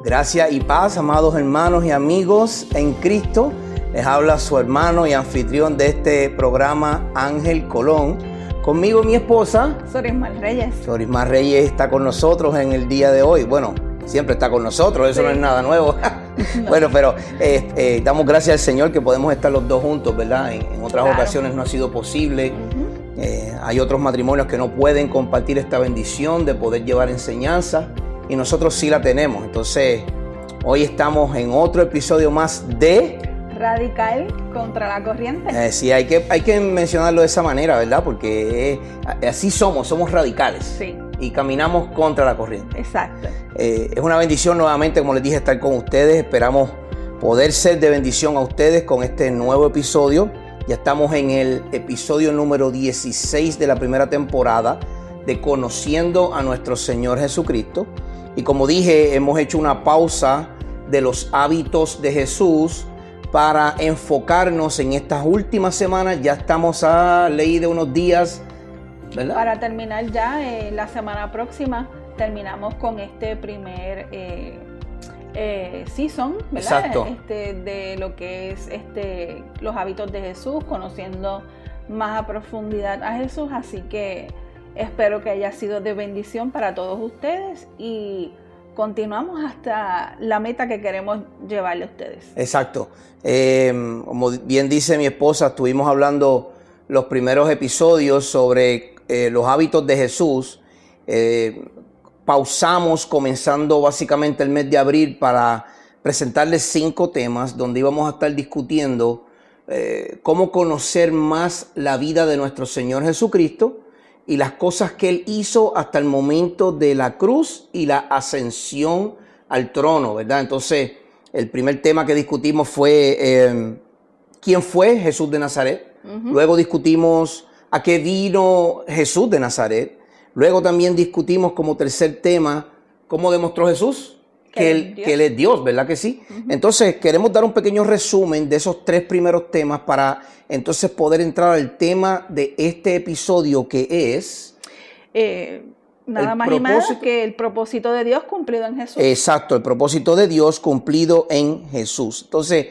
Gracia y paz, amados hermanos y amigos en Cristo. Les habla su hermano y anfitrión de este programa, Ángel Colón. Conmigo mi esposa, Sorismar Reyes. Sorismar Reyes está con nosotros en el día de hoy. Bueno, siempre está con nosotros, eso sí. No es nada nuevo. No. Bueno, pero damos gracias al Señor que podemos estar los dos juntos, ¿verdad? En otras ocasiones no ha sido posible. Hay otros matrimonios que no pueden compartir esta bendición de poder llevar enseñanza y nosotros sí la tenemos. Entonces, hoy estamos en otro episodio más de Radical contra la corriente. Sí, hay que mencionarlo de esa manera, ¿verdad? Porque así somos radicales. Sí. Y caminamos contra la corriente. Exacto. Es una bendición nuevamente, como les dije, estar con ustedes. Esperamos poder ser de bendición a ustedes con este nuevo episodio. Ya estamos en el episodio número 16 de la primera temporada de Conociendo a nuestro Señor Jesucristo. Y como dije, hemos hecho una pausa de los hábitos de Jesús para enfocarnos en estas últimas semanas. Ya estamos a ley de unos días, ¿verdad? Para terminar ya, la semana próxima terminamos con este primer season, ¿verdad? Exacto. De lo que es los hábitos de Jesús, conociendo más a profundidad a Jesús. Así que espero que haya sido de bendición para todos ustedes y continuamos hasta la meta que queremos llevarle a ustedes. Exacto. Como bien dice mi esposa, estuvimos hablando los primeros episodios sobre los hábitos de Jesús. Pausamos comenzando básicamente el mes de abril para presentarles 5 temas donde íbamos a estar discutiendo cómo conocer más la vida de nuestro Señor Jesucristo y las cosas que Él hizo hasta el momento de la cruz y la ascensión al trono, ¿verdad? Entonces, el primer tema que discutimos fue ¿quién fue Jesús de Nazaret? Luego discutimos a qué vino Jesús de Nazaret. Luego también discutimos como tercer tema cómo demostró Jesús que Él es Dios, ¿verdad que sí? Entonces, queremos dar un pequeño resumen de esos 3 primeros temas para entonces poder entrar al tema de este episodio que es nada más y menos que el propósito de Dios cumplido en Jesús. Exacto, el propósito de Dios cumplido en Jesús. Entonces,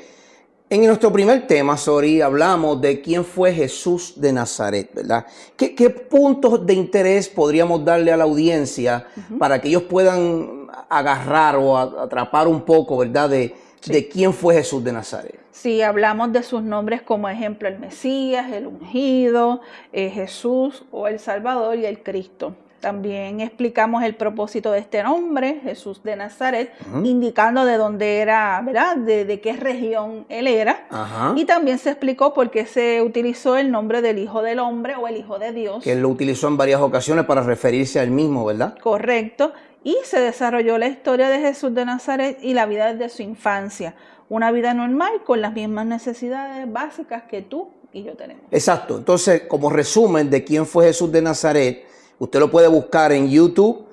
en nuestro primer tema, hablamos de quién fue Jesús de Nazaret, ¿verdad? ¿Qué puntos de interés podríamos darle a la audiencia para que ellos puedan agarrar o atrapar un poco, ¿verdad? De quién fue Jesús de Nazaret. Sí, hablamos de sus nombres como ejemplo el Mesías, el ungido, Jesús o el Salvador y el Cristo. También explicamos el propósito de este nombre, Jesús de Nazaret, indicando de dónde era, ¿verdad? De qué región él era. Y también se explicó por qué se utilizó el nombre del Hijo del Hombre o el Hijo de Dios. Que él lo utilizó en varias ocasiones para referirse a él mismo, ¿verdad? Correcto. Y se desarrolló la historia de Jesús de Nazaret y la vida desde su infancia. Una vida normal con las mismas necesidades básicas que tú y yo tenemos. Exacto. Entonces, como resumen de quién fue Jesús de Nazaret, usted lo puede buscar en YouTube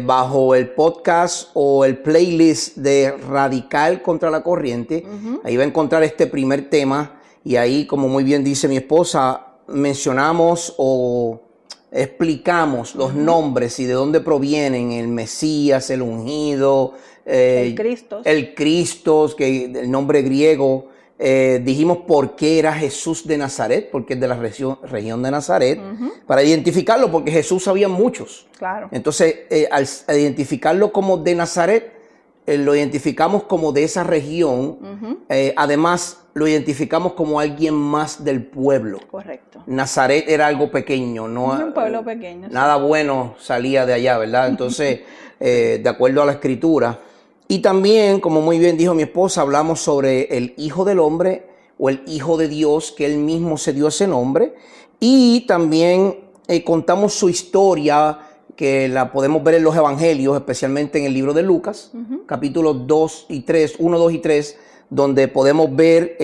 bajo el podcast o el playlist de Radical contra la Corriente. Ahí va a encontrar este primer tema y ahí, como muy bien dice mi esposa, mencionamos o explicamos los nombres y de dónde provienen el Mesías, el ungido, el Cristo, que el nombre griego. Dijimos por qué era Jesús de Nazaret, porque es de la región de Nazaret, para identificarlo, porque Jesús sabía muchos. Claro. Entonces, al identificarlo como de Nazaret, lo identificamos como de esa región. Además, lo identificamos como alguien más del pueblo. Correcto. Nazaret era algo pequeño, no un pueblo pequeño. Nada bueno salía de allá, ¿verdad? Entonces, de acuerdo a la Escritura. Y también, como muy bien dijo mi esposa, hablamos sobre el Hijo del Hombre o el Hijo de Dios, que él mismo se dio ese nombre. Y también contamos su historia, que la podemos ver en los evangelios, especialmente en el libro de Lucas, capítulos 1, 2 y 3, donde podemos ver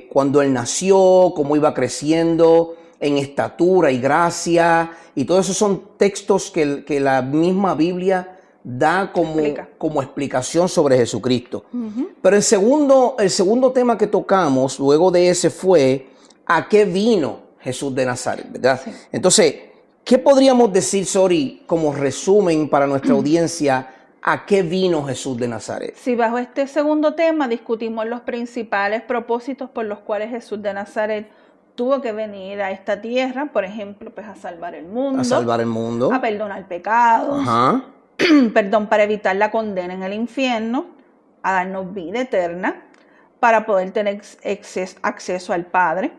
cuando él nació, cómo iba creciendo en estatura y gracia. Y todos esos son textos que la misma Biblia da como explicación sobre Jesucristo. Pero el segundo tema que tocamos luego de ese fue ¿a qué vino Jesús de Nazaret? ¿Verdad? Sí. Entonces, ¿qué podríamos decir, Sori, como resumen para nuestra audiencia ¿a qué vino Jesús de Nazaret? Si bajo este segundo tema discutimos los principales propósitos por los cuales Jesús de Nazaret tuvo que venir a esta tierra, por ejemplo, pues a salvar el mundo. A salvar el mundo. A perdonar pecados. Ajá. Perdón, para evitar la condena en el infierno, a darnos vida eterna, para poder tener acceso al Padre.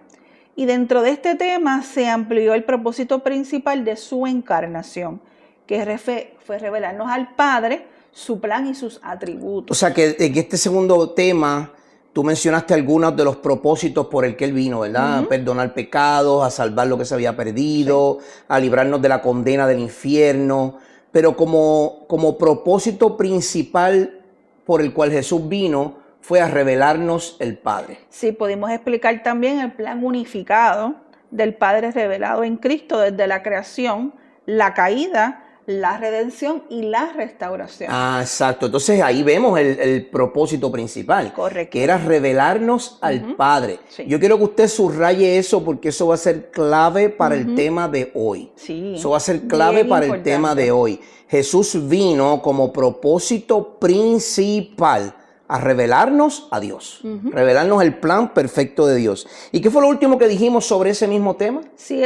Y dentro de este tema se amplió el propósito principal de su encarnación, que fue revelarnos al Padre su plan y sus atributos. O sea que en este segundo tema tú mencionaste algunos de los propósitos por el que Él vino, ¿verdad? A perdonar pecados, a salvar lo que se había perdido, a librarnos de la condena del infierno. Pero como propósito principal por el cual Jesús vino fue a revelarnos el Padre. Sí, pudimos explicar también el plan unificado del Padre revelado en Cristo desde la creación, la caída, la redención y la restauración. Ah, exacto. Entonces ahí vemos el propósito principal. Correcto. Que era revelarnos al Padre. Sí. Yo quiero que usted subraye eso porque eso va a ser clave para el tema de hoy. Sí. Eso va a ser clave Bien para importante. el tema de hoy. Jesús vino como propósito principal a revelarnos a Dios. Revelarnos el plan perfecto de Dios. ¿Y qué fue lo último que dijimos sobre ese mismo tema? Sí,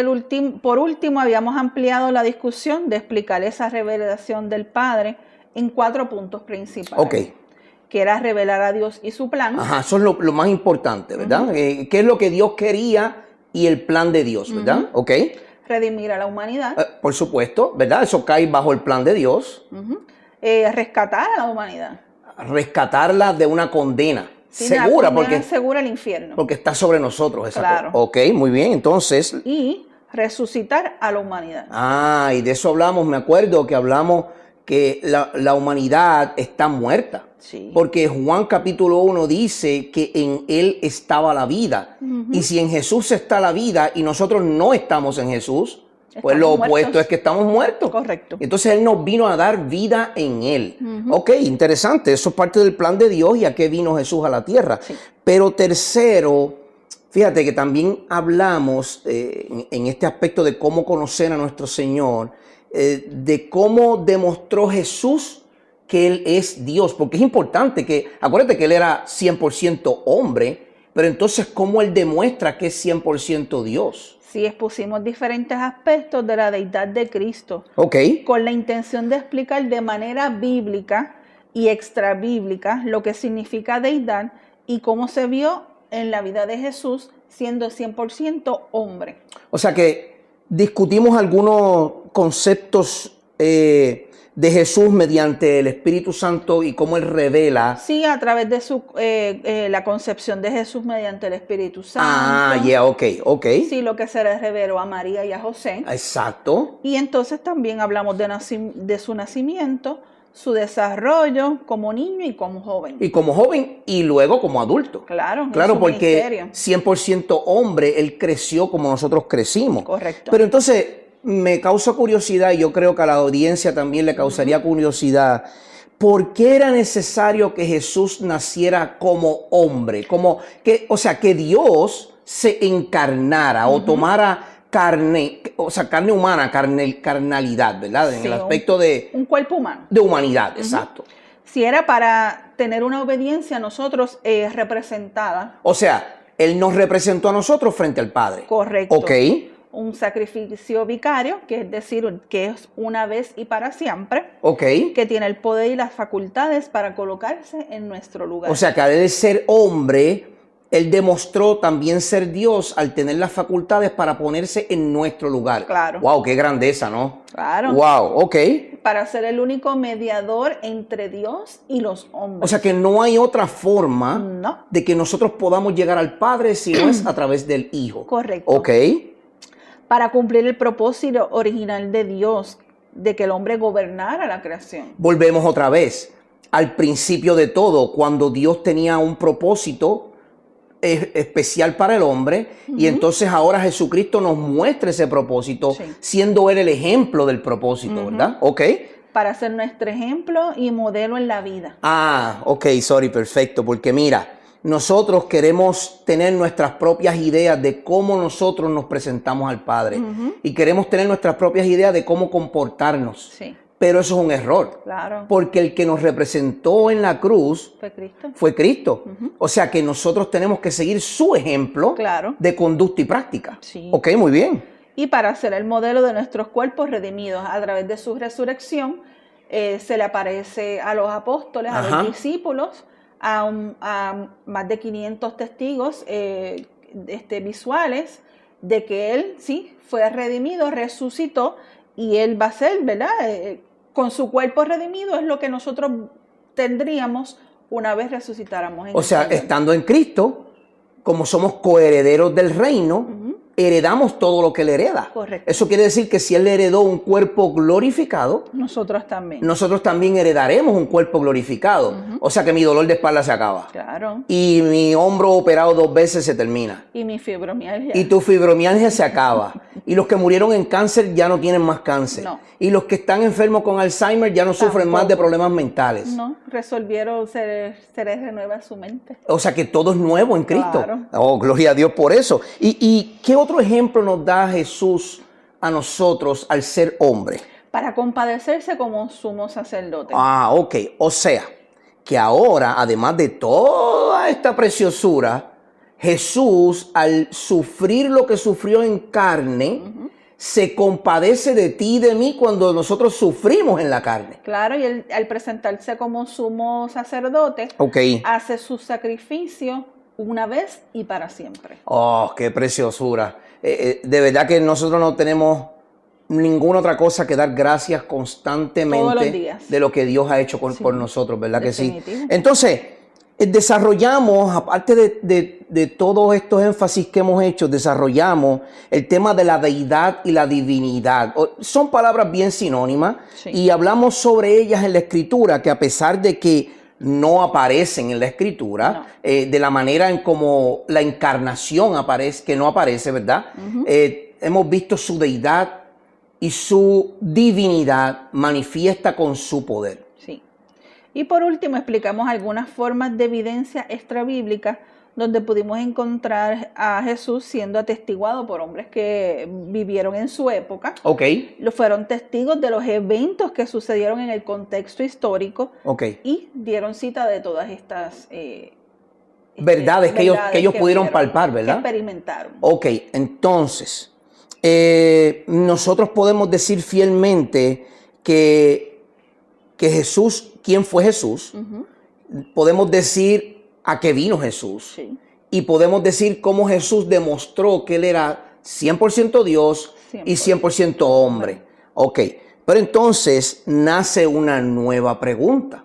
por último habíamos ampliado la discusión de explicar esa revelación del Padre en 4 puntos principales. Ok. Que era revelar a Dios y su plan. Ajá, eso es lo más importante, ¿verdad? ¿Qué es lo que Dios quería y el plan de Dios, ¿verdad? Ok. Redimir a la humanidad. Por supuesto, ¿verdad? Eso cae bajo el plan de Dios. Rescatar a la humanidad. Rescatarla de una condena. Sí, segura, una condena segura el infierno. porque está sobre nosotros esa Claro. cosa. Ok, muy bien, entonces. Y resucitar a la humanidad. Ah, y de eso hablamos, me acuerdo que hablamos que la humanidad está muerta. Sí. Porque Juan capítulo 1 dice que en Él estaba la vida. Y si en Jesús está la vida y nosotros no estamos en Jesús, pues lo Estamos opuesto muertos. es que estamos muertos. Correcto. Entonces Él nos vino a dar vida en Él. Ok, interesante. Eso es parte del plan de Dios y a qué vino Jesús a la tierra. Sí. Pero tercero, fíjate que también hablamos en este aspecto de cómo conocer a nuestro Señor, de cómo demostró Jesús que Él es Dios. Porque es importante que, acuérdate que Él era 100% hombre, pero entonces cómo Él demuestra que es 100% Dios. Sí, expusimos diferentes aspectos de la deidad de Cristo, Ok. con la intención de explicar de manera bíblica y extrabíblica lo que significa deidad y cómo se vio en la vida de Jesús siendo 100% hombre. O sea que discutimos algunos conceptos de Jesús mediante el Espíritu Santo y cómo Él revela. Sí, a través de la concepción de Jesús mediante el Espíritu Santo. Ah, ok. Sí, lo que se le reveló a María y a José. Exacto. Y entonces también hablamos de su nacimiento, su desarrollo como niño y como joven. Y como joven y luego como adulto. Claro, Claro, en su porque ministerio. 100% hombre, Él creció como nosotros crecimos. Correcto. Pero entonces me causa curiosidad y yo creo que a la audiencia también le causaría curiosidad. ¿Por qué era necesario que Jesús naciera como hombre? O sea, que Dios se encarnara o tomara carne, o sea, carne humana, carnalidad, ¿verdad? En Sí, el aspecto de un cuerpo humano. humanidad, exacto. Si era para tener una obediencia a nosotros representada. O sea, Él nos representó a nosotros frente al Padre. Correcto. Ok. Un sacrificio vicario, que es decir, que es una vez y para siempre, Ok. que tiene el poder y las facultades para colocarse en nuestro lugar. O sea, que al ser hombre, Él demostró también ser Dios al tener las facultades para ponerse en nuestro lugar. Claro. Wow, qué grandeza, ¿no? Claro. Wow, ok. Para ser el único mediador entre Dios y los hombres. O sea que no hay otra forma No. de que nosotros podamos llegar al Padre si no es a través del Hijo. Correcto. Ok. Para cumplir el propósito original de Dios, de que el hombre gobernara la creación. Volvemos otra vez al principio de todo, cuando Dios tenía un propósito especial para el hombre, y entonces ahora Jesucristo nos muestra ese propósito, Sí. siendo Él el ejemplo del propósito, ¿verdad? Ok. Para ser nuestro ejemplo y modelo en la vida. Ah, ok, sorry, perfecto, porque mira, nosotros queremos tener nuestras propias ideas de cómo nosotros nos presentamos al Padre, y queremos tener nuestras propias ideas de cómo comportarnos. Sí. Pero eso es un error. Claro. Porque el que nos representó en la cruz Fue Cristo. fue Cristo. O sea que nosotros tenemos que seguir su ejemplo Claro. de conducta y práctica. Sí. Ok, muy bien. Y para ser el modelo de nuestros cuerpos redimidos a través de su resurrección, se le aparece a los apóstoles, a Ajá. los discípulos, a más de 500 testigos visuales de que Él sí fue redimido, resucitó, y Él va a ser, ¿verdad? Con su cuerpo redimido es lo que nosotros tendríamos una vez resucitáramos. O sea, estando en Cristo, como somos coherederos del reino, heredamos todo lo que Él hereda. Correcto. Eso quiere decir que si Él heredó un cuerpo glorificado, Nosotros también. nosotros también heredaremos un cuerpo glorificado. O sea que mi dolor de espalda se acaba. Claro. Y mi hombro operado 2 veces se termina. Y mi fibromialgia. Y tu fibromialgia se acaba. Y los que murieron en cáncer ya no tienen más cáncer. No. Y los que están enfermos con Alzheimer ya no sufren más de Tampoco. problemas mentales. No, resolvieron, se les renueva su mente. O sea que todo es nuevo en Cristo. Claro. Oh, gloria a Dios por eso. ¿Y qué otro ejemplo nos da Jesús a nosotros al ser hombre? Para compadecerse como sumo sacerdote. Ah, ok. O sea, que ahora, además de toda esta preciosura, Jesús, al sufrir lo que sufrió en carne, se compadece de ti y de mí cuando nosotros sufrimos en la carne. Claro, y él, al presentarse como sumo sacerdote, Ok. hace su sacrificio una vez y para siempre. Oh, qué preciosura. De verdad que nosotros no tenemos ninguna otra cosa que dar gracias Todos constantemente los días. de lo que Dios ha hecho Sí. por nosotros, ¿verdad que sí? Definitivo. Entonces, desarrollamos, aparte de todos estos énfasis que hemos hecho, desarrollamos el tema de la deidad y la divinidad. Son palabras bien sinónimas Sí. y hablamos sobre ellas en la Escritura, que a pesar de que no aparecen en la Escritura, No. de la manera en como la encarnación aparece, que no aparece, ¿verdad? Hemos visto su deidad y su divinidad manifiesta con su poder. Sí. Y por último, explicamos algunas formas de evidencia extrabíblica donde pudimos encontrar a Jesús siendo atestiguado por hombres que vivieron en su época. Ok, Fueron testigos de los eventos que sucedieron en el contexto histórico ok. y dieron cita de todas estas Verdades que ellos pudieron vieron, palpar, ¿verdad? que experimentaron. Ok, entonces, nosotros podemos decir fielmente que Jesús, ¿quién fue Jesús? Podemos decir a qué vino Jesús. Sí. Y podemos decir cómo Jesús demostró que Él era 100% Dios y 100% hombre. Ok, pero entonces nace una nueva pregunta.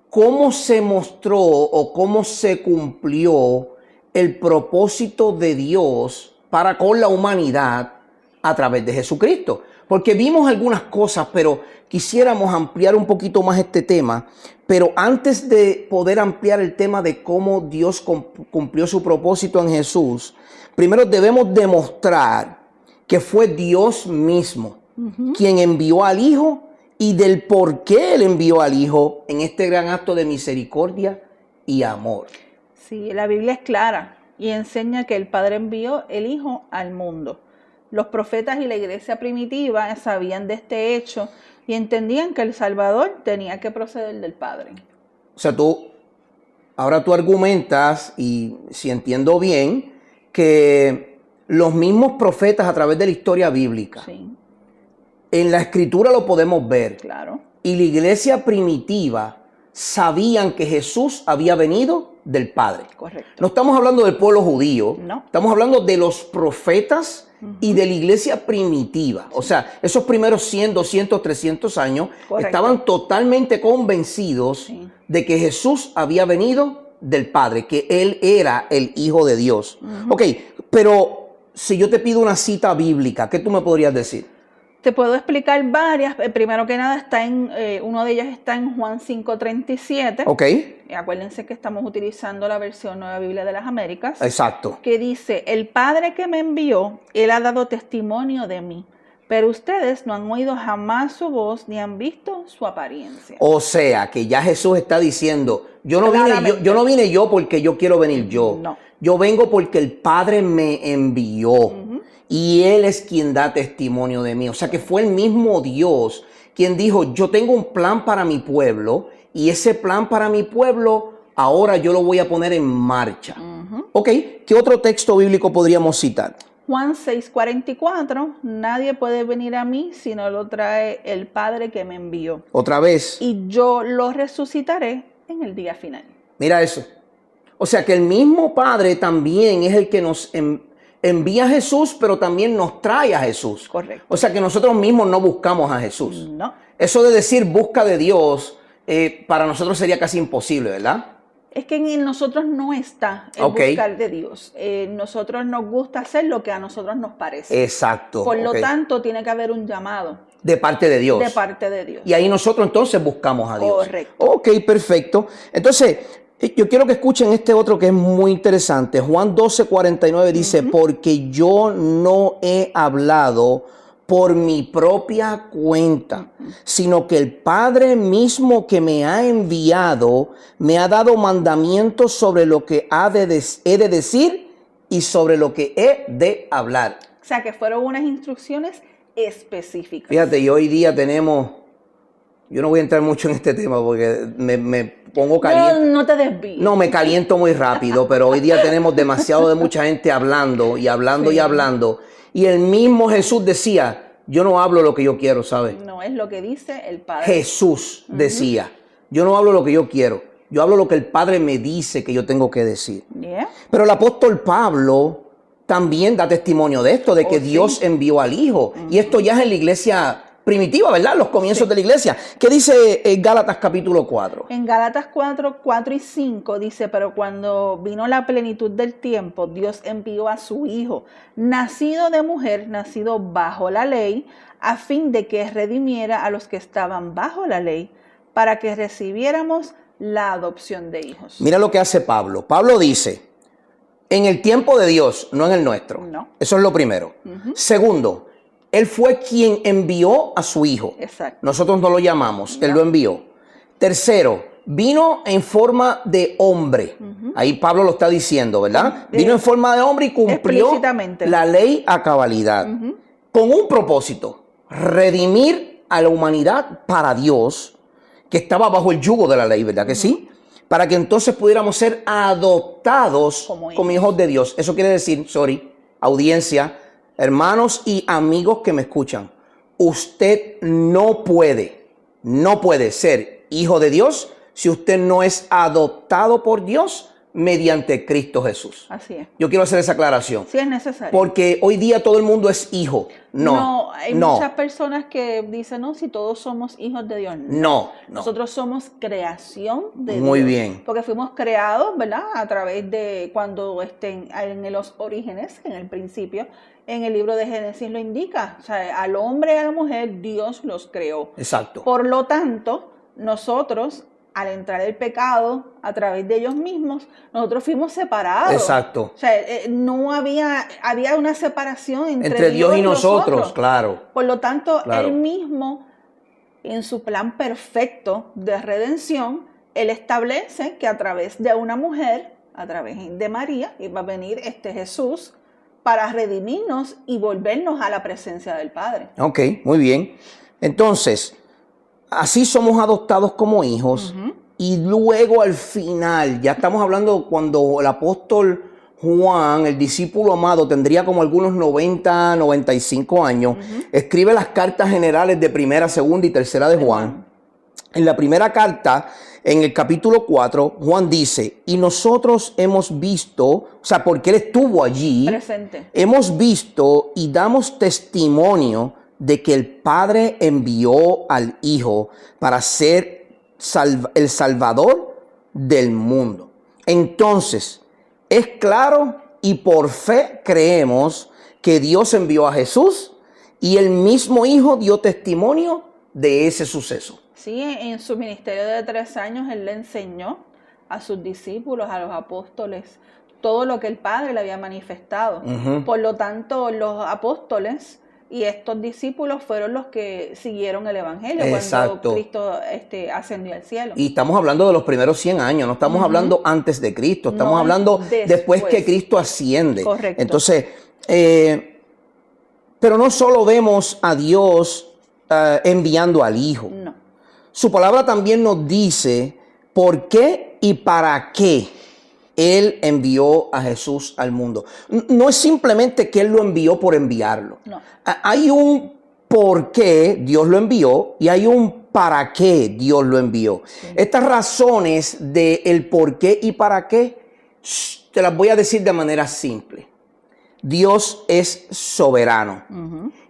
¿Cómo se mostró o cómo se cumplió el propósito de Dios para con la humanidad a través de Jesucristo? Porque vimos algunas cosas, pero quisiéramos ampliar un poquito más este tema. Pero antes de poder ampliar el tema de cómo Dios cumplió su propósito en Jesús, primero debemos demostrar que fue Dios mismo quien envió al Hijo y del por qué Él envió al Hijo en este gran acto de misericordia y amor. Sí, la Biblia es clara y enseña que el Padre envió el Hijo al mundo. Los profetas y la iglesia primitiva sabían de este hecho y entendían que el Salvador tenía que proceder del Padre. O sea, ahora tú argumentas, y si entiendo bien, que los mismos profetas a través de la historia bíblica, Sí, en la Escritura lo podemos ver, claro. y la iglesia primitiva sabían que Jesús había venido del Padre. Correcto. No estamos hablando del pueblo judío, No. estamos hablando de los profetas y de la iglesia primitiva. O sea, esos primeros 100, 200, 300 años Correcto. estaban totalmente convencidos Sí. de que Jesús había venido del Padre, que Él era el Hijo de Dios. Ok, pero si yo te pido una cita bíblica, ¿qué tú me podrías decir? Te puedo explicar varias. Primero que nada, uno de ellas está en Juan 5:37. Ok, Acuérdense que estamos utilizando la versión Nueva Biblia de las Américas. exacto. Que dice, el Padre que me envió, Él ha dado testimonio de mí, pero ustedes no han oído jamás su voz ni han visto su apariencia. O sea, que ya Jesús está diciendo, yo no Claramente. vine yo porque yo quiero venir yo. No. Yo vengo porque el Padre me envió. Y Él es quien da testimonio de mí. O sea, que fue el mismo Dios quien dijo, yo tengo un plan para mi pueblo y ese plan para mi pueblo ahora yo lo voy a poner en marcha. Ok, ¿qué otro texto bíblico podríamos citar? Juan 6:44, nadie puede venir a mí si no lo trae el Padre que me envió. Otra vez. Y yo lo resucitaré en el día final. Mira eso. O sea que el mismo Padre también es el que nos envía a Jesús, pero también nos trae a Jesús. Correcto. O sea que nosotros mismos no buscamos a Jesús. No. Eso de decir busca de Dios, para nosotros sería casi imposible, ¿verdad? Es que en nosotros no está el buscar de Dios. Nosotros nos gusta hacer lo que a nosotros nos parece. Exacto. Por lo tanto, tiene que haber un llamado. De parte de Dios. De parte de Dios. Y ahí nosotros entonces buscamos a Dios. Correcto. Ok, perfecto. Entonces, yo quiero que escuchen este otro que es muy interesante. Juan 12:49 dice, porque yo no he hablado por mi propia cuenta, sino que el Padre mismo que me ha enviado me ha dado mandamientos sobre lo que he de decir y sobre lo que he de hablar. O sea, que fueron unas instrucciones específicas. Fíjate, y hoy día tenemos, yo no voy a entrar mucho en este tema porque me pongo caliente. No te desvíes. No, me caliento muy rápido, pero hoy día tenemos demasiado de mucha gente hablando y hablando y hablando. Y el mismo Jesús decía, yo no hablo lo que yo quiero, ¿sabes? No, es lo que dice el Padre. Jesús decía, yo no hablo lo que yo quiero, yo hablo lo que el Padre me dice que yo tengo que decir. Yeah. Pero el apóstol Pablo también da testimonio de esto, de que Dios envió al Hijo. Y esto ya es en la iglesia primitiva, ¿verdad? Los comienzos de la iglesia. ¿Qué dice en Gálatas capítulo 4? En Gálatas 4 y 5 dice, pero cuando vino la plenitud del tiempo, Dios envió a su Hijo, nacido de mujer, nacido bajo la ley, a fin de que redimiera a los que estaban bajo la ley, para que recibiéramos la adopción de hijos. Mira lo que hace Pablo. Pablo dice, en el tiempo de Dios, no en el nuestro. No. Eso es lo primero. Segundo, Él fue quien envió a su Hijo. Exacto. Nosotros no lo llamamos, Él lo envió. Tercero, vino en forma de hombre. Ahí Pablo lo está diciendo, ¿verdad? Vino en forma de hombre y cumplió la ley a cabalidad. Con un propósito, redimir a la humanidad para Dios, que estaba bajo el yugo de la ley, ¿verdad que sí? Para que entonces pudiéramos ser adoptados como hijos de Dios. Eso quiere decir, audiencia, hermanos y amigos que me escuchan, usted no puede ser hijo de Dios si usted no es adoptado por Dios mediante Cristo Jesús. Así es. Yo quiero hacer esa aclaración. Sí, es necesario. Porque hoy día todo el mundo es hijo. No, hay muchas personas que dicen, no, si todos somos hijos de Dios. No. Nosotros somos creación de Dios. Muy bien. Porque fuimos creados, ¿verdad? A través de cuando estén en los orígenes, en el principio, en el libro de Génesis lo indica. O sea, al hombre y a la mujer Dios los creó. Exacto. Por lo tanto, nosotros, al entrar el pecado a través de ellos mismos, nosotros fuimos separados. Exacto. O sea, no había una separación entre Dios y nosotros, claro. Por lo tanto, Él mismo, en su plan perfecto de redención, Él establece que a través de una mujer, a través de María, iba a venir Jesús para redimirnos y volvernos a la presencia del Padre. Ok, muy bien. Entonces, así somos adoptados como hijos y luego al final, ya estamos hablando cuando el apóstol Juan, el discípulo amado, tendría como algunos 90, 95 años, escribe las cartas generales de primera, segunda y tercera de Juan. En la primera carta, en el capítulo 4, Juan dice, y nosotros hemos visto, o sea, porque él estuvo allí, presente, hemos visto y damos testimonio de que el Padre envió al Hijo para ser el Salvador del mundo. Entonces, es claro y por fe creemos que Dios envió a Jesús y el mismo Hijo dio testimonio de ese suceso. Sí, en su ministerio de 3 años Él le enseñó a sus discípulos, a los apóstoles, todo lo que el Padre le había manifestado. Por lo tanto, los apóstoles y estos discípulos fueron los que siguieron el Evangelio cuando Cristo ascendió al cielo. Y estamos hablando de los primeros 100 años, no estamos hablando antes de Cristo, estamos hablando después que Cristo asciende. Correcto. Entonces, pero no solo vemos a Dios enviando al Hijo. No. Su palabra también nos dice por qué y para qué Él envió a Jesús al mundo. No es simplemente que Él lo envió por enviarlo. No. Hay un por qué Dios lo envió y hay un para qué Dios lo envió. Sí. Estas razones de el por qué y para qué te las voy a decir de manera simple. Dios es soberano.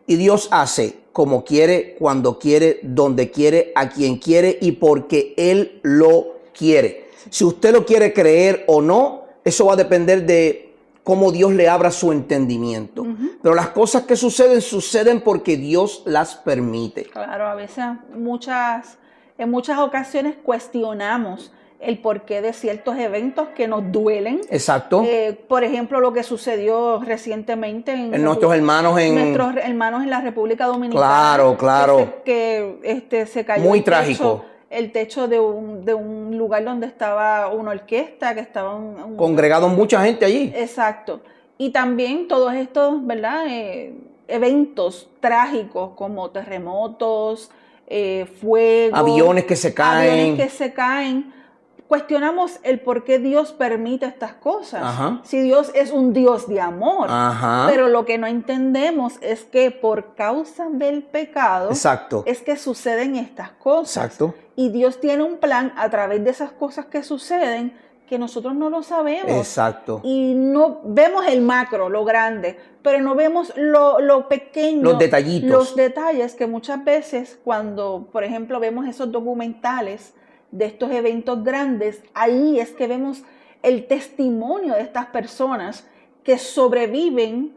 Y Dios hace como quiere, cuando quiere, donde quiere, a quien quiere y porque Él lo quiere. Si usted lo quiere creer o no, eso va a depender de cómo Dios le abra su entendimiento. Pero las cosas que suceden porque Dios las permite. Claro, a veces en muchas ocasiones cuestionamos el porqué de ciertos eventos que nos duelen. Exacto. Por ejemplo, lo que sucedió recientemente en nuestros hermanos en la República Dominicana. Claro. Que se cayó muy trágico. El techo de un lugar donde estaba una orquesta, que estaba congregado mucha gente allí. Exacto. Y también todos estos, ¿verdad? Eventos trágicos como terremotos, fuego, aviones que se caen. Cuestionamos el por qué Dios permite estas cosas. Ajá. Si Dios es un Dios de amor. Ajá. Pero lo que no entendemos es que por causa del pecado Exacto. es que suceden estas cosas. Exacto. Y Dios tiene un plan a través de esas cosas que suceden que nosotros no lo sabemos. Exacto. Y no vemos el macro, lo grande, pero no vemos lo pequeño. Los detallitos. Los detalles que muchas veces cuando, por ejemplo, vemos esos documentales de estos eventos grandes, ahí es que vemos el testimonio de estas personas que sobreviven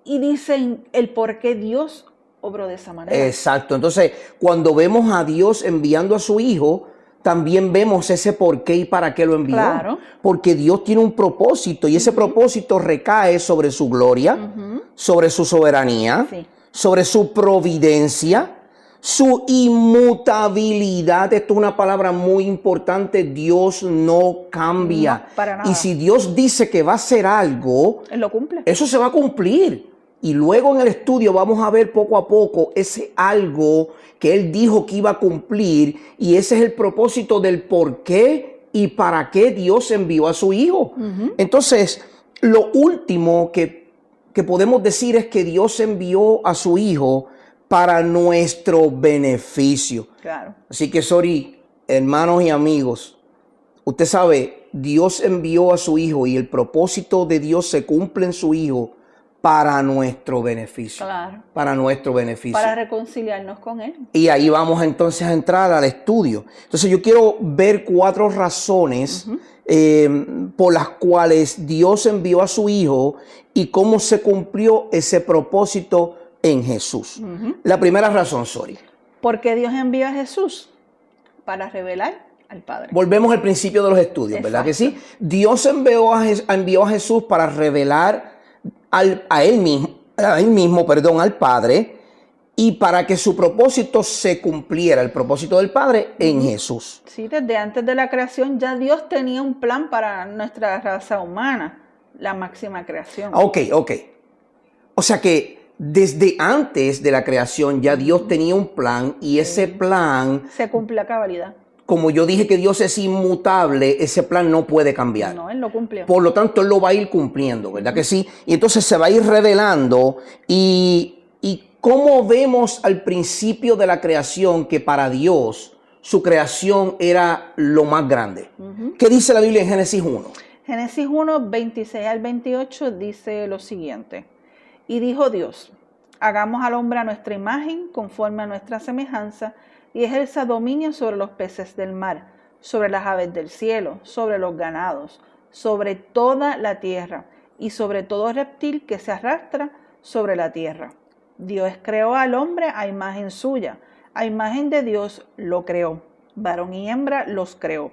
y dicen el por qué Dios obró de esa manera. Exacto. Entonces, cuando vemos a Dios enviando a su Hijo, también vemos ese por qué y para qué lo envió. Claro. Porque Dios tiene un propósito y ese propósito recae sobre su gloria, sobre su soberanía, sobre su providencia, su inmutabilidad. Esto es una palabra muy importante. Dios no cambia. No, para nada. Y si Dios dice que va a hacer algo, Él lo cumple. eso se va a cumplir. Y luego en el estudio vamos a ver poco a poco ese algo que Él dijo que iba a cumplir. Y ese es el propósito del por qué y para qué Dios envió a su Hijo. Entonces, lo último que podemos decir es que Dios envió a su Hijo para nuestro beneficio. Claro. Así que, hermanos y amigos, usted sabe, Dios envió a su Hijo y el propósito de Dios se cumple en su Hijo para nuestro beneficio. Claro. Para nuestro beneficio. Para reconciliarnos con Él. Y ahí vamos entonces a entrar al estudio. Entonces yo quiero ver 4 razones por las cuales Dios envió a su Hijo y cómo se cumplió ese propósito en Jesús. La primera razón, ¿Por qué Dios envió a Jesús? Para revelar al Padre. Volvemos al principio de los estudios, Exacto. ¿verdad que sí? Dios envió a Jesús para revelar a él mismo, al Padre, y para que su propósito se cumpliera, el propósito del Padre en Jesús. Sí, desde antes de la creación ya Dios tenía un plan para nuestra raza humana, la máxima creación. Ok. O sea que desde antes de la creación ya Dios tenía un plan y ese plan se cumple a cabalidad. Como yo dije que Dios es inmutable, ese plan no puede cambiar. No, Él lo cumplió. Por lo tanto, Él lo va a ir cumpliendo, ¿verdad que sí? Y entonces se va a ir revelando y cómo vemos al principio de la creación que para Dios su creación era lo más grande. ¿Qué dice la Biblia en Génesis 1? Génesis 1, 26 al 28 dice lo siguiente. Y dijo Dios, hagamos al hombre a nuestra imagen, conforme a nuestra semejanza, y ejerza dominio sobre los peces del mar, sobre las aves del cielo, sobre los ganados, sobre toda la tierra, y sobre todo reptil que se arrastra sobre la tierra. Dios creó al hombre a imagen suya, a imagen de Dios lo creó, varón y hembra los creó.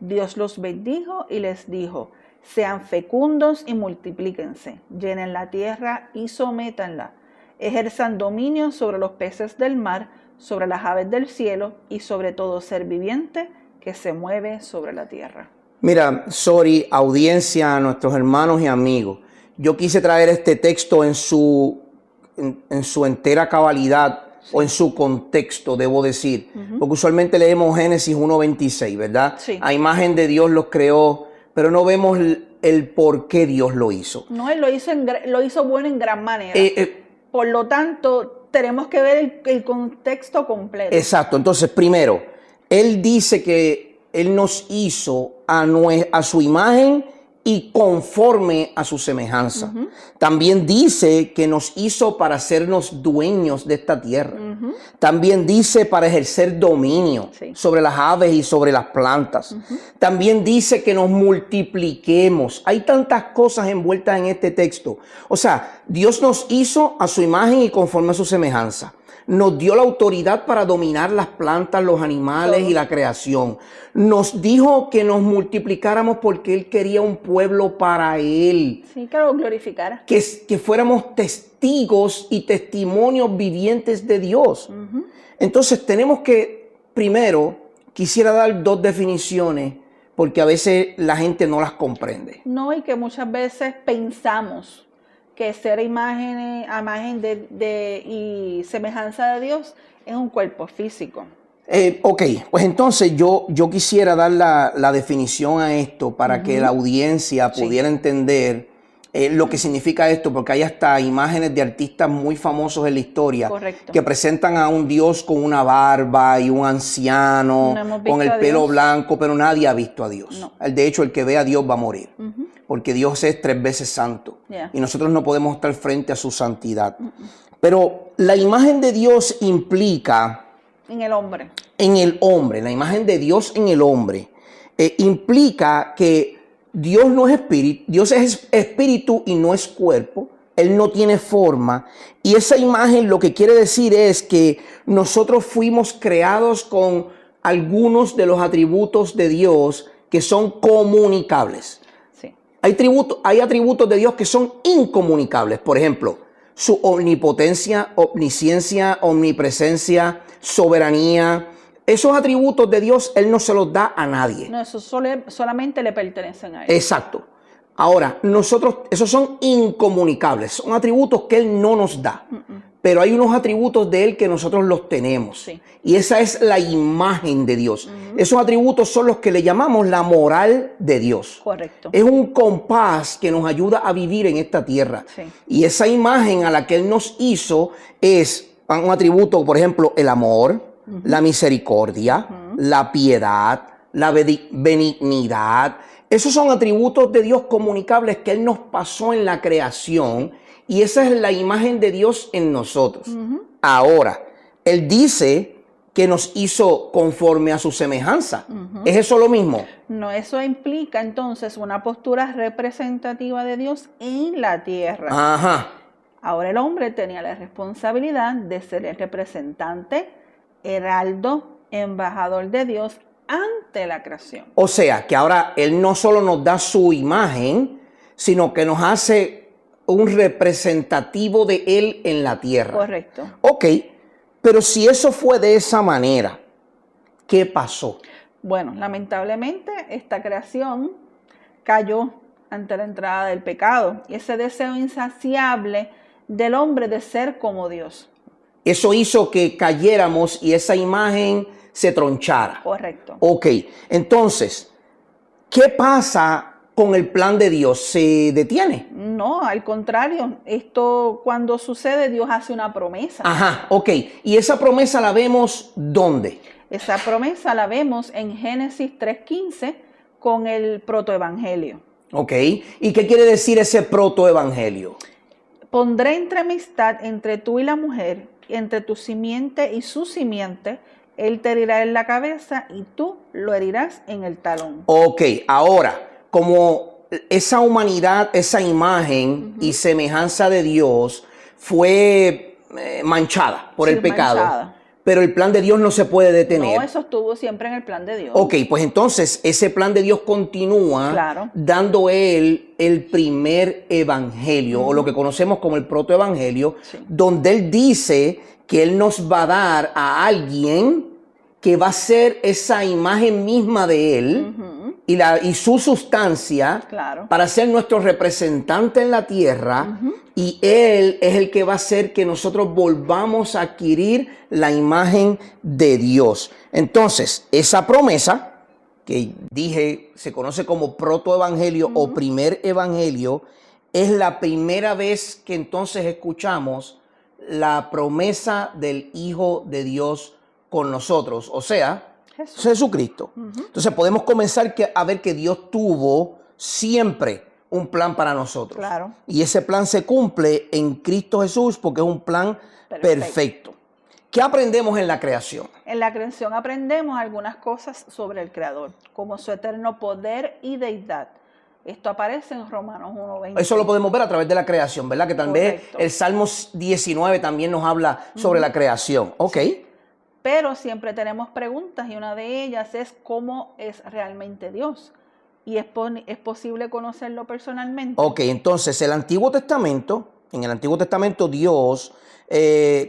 Dios los bendijo y les dijo, sean fecundos y multiplíquense, llenen la tierra y sométanla, ejerzan dominio sobre los peces del mar, sobre las aves del cielo y sobre todo ser viviente que se mueve sobre la tierra. Mira, audiencia, nuestros hermanos y amigos, yo quise traer este texto en su entera cabalidad o en su contexto, debo decir. Porque usualmente leemos Génesis 1:26, ¿verdad? Sí. A imagen de Dios los creó, pero no vemos el por qué Dios lo hizo. No, Él lo hizo bueno en gran manera. Por lo tanto, tenemos que ver el contexto completo. Exacto. Entonces, primero, Él dice que Él nos hizo a su imagen y conforme a su semejanza. También dice que nos hizo para hacernos dueños de esta tierra. También dice para ejercer dominio sobre las aves y sobre las plantas. También dice que nos multipliquemos. Hay tantas cosas envueltas en este texto. O sea, Dios nos hizo a su imagen y conforme a su semejanza. Nos dio la autoridad para dominar las plantas, los animales y la creación. Nos dijo que nos multiplicáramos porque Él quería un pueblo para Él. Sí, que lo glorificara. Que fuéramos testigos y testimonios vivientes de Dios. Entonces tenemos que, primero, quisiera dar dos definiciones porque a veces la gente no las comprende. No, y que muchas veces pensamos que ser imagen y semejanza de Dios es un cuerpo físico. Ok, pues entonces yo quisiera dar la definición a esto para que la audiencia pudiera entender lo que significa esto, porque hay hasta imágenes de artistas muy famosos en la historia que presentan a un Dios con una barba y un anciano con el pelo blanco, pero nadie ha visto a Dios. No. De hecho, el que ve a Dios va a morir, porque Dios es 3 veces santo y nosotros no podemos estar frente a su santidad. Pero la imagen de Dios implica... En el hombre. En el hombre, la imagen de Dios en el hombre implica que Dios no es espíritu, Dios es espíritu y no es cuerpo. Él no tiene forma. Y esa imagen lo que quiere decir es que nosotros fuimos creados con algunos de los atributos de Dios que son comunicables. Sí. Hay atributos de Dios que son incomunicables. Por ejemplo, su omnipotencia, omnisciencia, omnipresencia, soberanía. Esos atributos de Dios, Él no se los da a nadie. No, eso solamente le pertenecen a Él. Exacto. Ahora, nosotros, esos son incomunicables, son atributos que Él no nos da. Pero hay unos atributos de Él que nosotros los tenemos. Sí. Y esa es la imagen de Dios. Esos atributos son los que le llamamos la moral de Dios. Correcto. Es un compás que nos ayuda a vivir en esta tierra. Sí. Y esa imagen a la que Él nos hizo es un atributo, por ejemplo, el amor, la misericordia, la piedad, la benignidad. Esos son atributos de Dios comunicables que Él nos pasó en la creación y esa es la imagen de Dios en nosotros. Ahora, Él dice que nos hizo conforme a su semejanza. ¿Es eso lo mismo? No, eso implica entonces una postura representativa de Dios en la tierra. Ajá. Ahora el hombre tenía la responsabilidad de ser el representante, heraldo, embajador de Dios ante la creación. O sea, que ahora Él no solo nos da su imagen, sino que nos hace un representativo de Él en la tierra. Correcto. Ok, pero si eso fue de esa manera, ¿qué pasó? Bueno, lamentablemente esta creación cayó ante la entrada del pecado y ese deseo insaciable del hombre de ser como Dios. Eso hizo que cayéramos y esa imagen se tronchara. Correcto. Ok, entonces, ¿qué pasa con el plan de Dios? ¿Se detiene? No, al contrario. Esto cuando sucede, Dios hace una promesa. Ajá, ok. ¿Y esa promesa la vemos dónde? Esa promesa la vemos en Génesis 3:15 con el protoevangelio. Ok. ¿Y qué quiere decir ese protoevangelio? Pondré enemistad entre tú y la mujer, entre tu simiente y su simiente. Él te herirá en la cabeza y tú lo herirás en el talón. Ok, ahora, como esa humanidad, esa imagen y semejanza de Dios fue manchada por el pecado, manchada. Pero el plan de Dios no se puede detener. No, eso estuvo siempre en el plan de Dios. Ok, pues entonces ese plan de Dios continúa dando Él el primer evangelio, o lo que conocemos como el protoevangelio, donde Él dice que Él nos va a dar a alguien que va a ser esa imagen misma de Él, y su sustancia Claro. para ser nuestro representante en la tierra, y Él es el que va a hacer que nosotros volvamos a adquirir la imagen de Dios. Entonces, esa promesa que dije se conoce como protoevangelio o primer evangelio, es la primera vez que entonces escuchamos la promesa del Hijo de Dios con nosotros, o sea, Jesucristo. Entonces podemos comenzar a ver que Dios tuvo siempre un plan para nosotros. Claro. Y ese plan se cumple en Cristo Jesús porque es un plan perfecto. ¿Qué aprendemos en la creación? En la creación aprendemos algunas cosas sobre el Creador, como su eterno poder y deidad. Esto aparece en Romanos 1:20. Eso lo podemos ver a través de la creación, ¿verdad? Que también Correcto. el Salmo 19 también nos habla sobre la creación. Ok. Sí. Pero siempre tenemos preguntas y una de ellas es cómo es realmente Dios. ¿Y es posible conocerlo personalmente? Ok, entonces en el Antiguo Testamento Dios